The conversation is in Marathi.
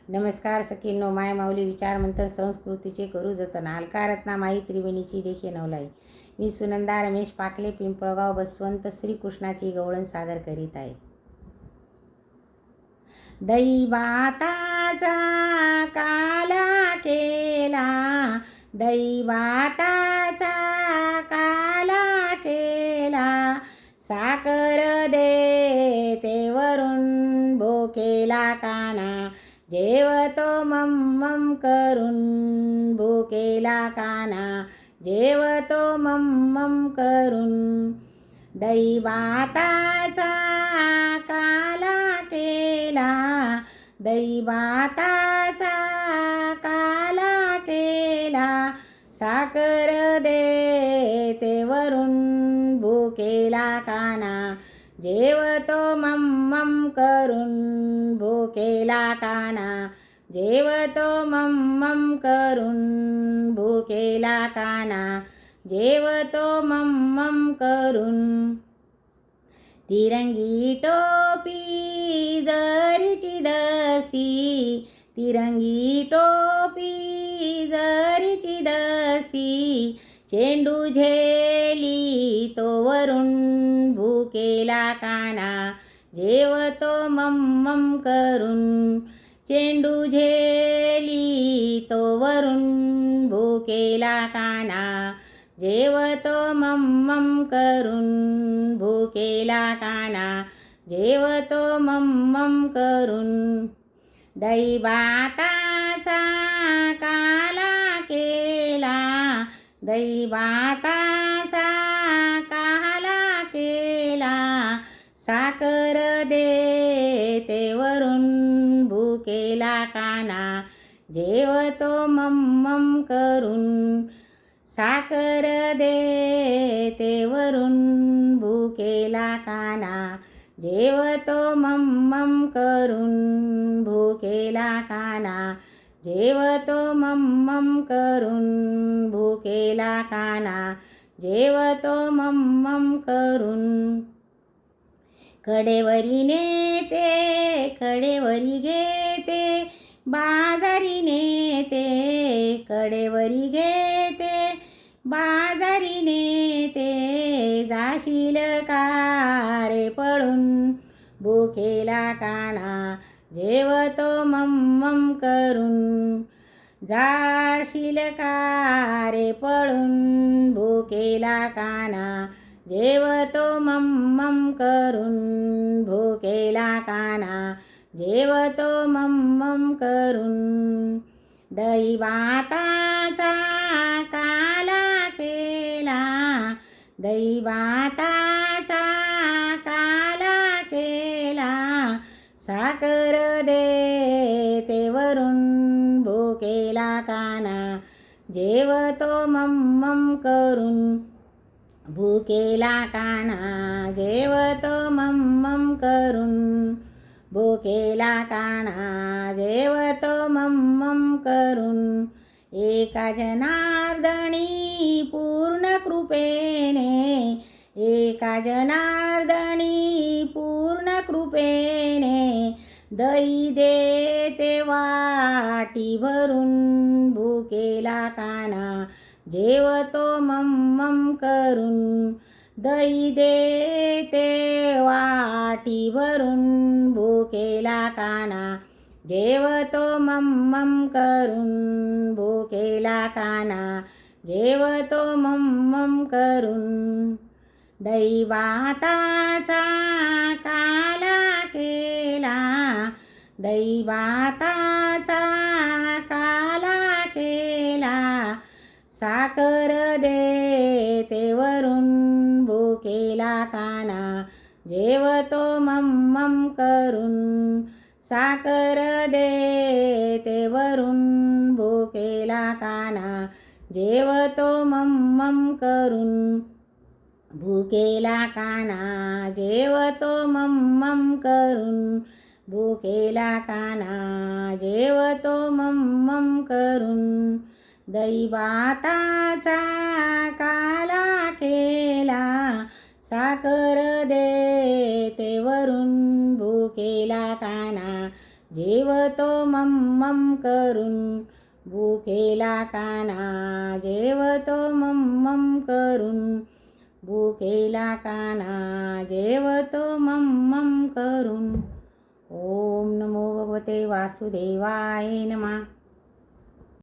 नमस्कार सखींनो, माय माऊली विचार मंथन संस्कृतीचे करू जतन. अलका रत्ना माई त्रिवेणीची देखे नवलाई. मी सुनंदा रमेश पाकले, पिंपळगाव, बसवंत. श्रीकृष्णाची गवळण सादर करीत आहे. दैवाताचा काला केला, दैवाताचा काला केला. साकर दे ते वरून भुकेला काना, जेवतो मम करून भुकेला काना, जेवतो मम करून. दैवाताचा काला केला, दैवाताचा काला केला. साकर दे ते वरून भुकेला काना, जेवतो मम करून भुकेला काना, जेवतो मम करून भुकेला काना, जेवतो मम करून. तिरंगी टोपी जरीची दस्ती, तिरंगी टोपी जरीची दस्ती. चेंडू झेली तो वरून भुकेला काना, जेवतो मम करून. चेंडू झेली तो वरून भुकेला काना, जेवतो मम करून भुकेला काना, जेवतो मम करून. दैवाताचा काला केला, दैवाताचा काला केला. साकर दे ते वरून भुकेला काना, जेवतो मम करून. साकर दे ते वरून भुकेला काना, जेवतो मम करून भुकेला काना, जेवतो मम करून भुकेला काना, जेवतो मम करून. कडेवरी नेते कडेवरी घेते, बाजारी नेते कडेवरी घेते, बाजारी नेते. जाशील का रे पळून भुकेला काना, जेवतो मम करून. जाशील का रे पळून भुकेला काना, जेवतो मम करून भुकेला काना, जेवतो मम करून. दैवाताचा काला केला, दैवाताचा काला केला. साकर दे ते वरून भुकेला काना, जेवतो मम करून भुकेला काना, जेवतो मम करून. भुकेला काना, जेवतो मम करून. एका जनार्दनी पूर्ण कृपेने, एका जनार्दनी पूर्ण कृपेने. दही देते वाटी भरून भुकेला काना, जेवतो मम करून. दही देते वाटी भरून भुकेला काना, जेवतो मम करून भुकेला काना, जेवतो मम करून. दैवाताचा काला केला, दैवाताचा काला केला. साकर दे ते वरून भुकेला काना, जेवतो मम करून. साकर दे ते वरून भुकेला काना, जेवतो मम करून. भुकेला काना, जेवतो मम करून भुकेला काना, जेवतो मम करून. दैवाताचा काला केला, साकर दे ते वरून भुकेला काना, जेवतो मम मम करून भुकेला काना, जेवतो मम मम करून भुकेला काना, जेवतो मम मम करून. ओम नमो भगवते वासुदेवाय नमः.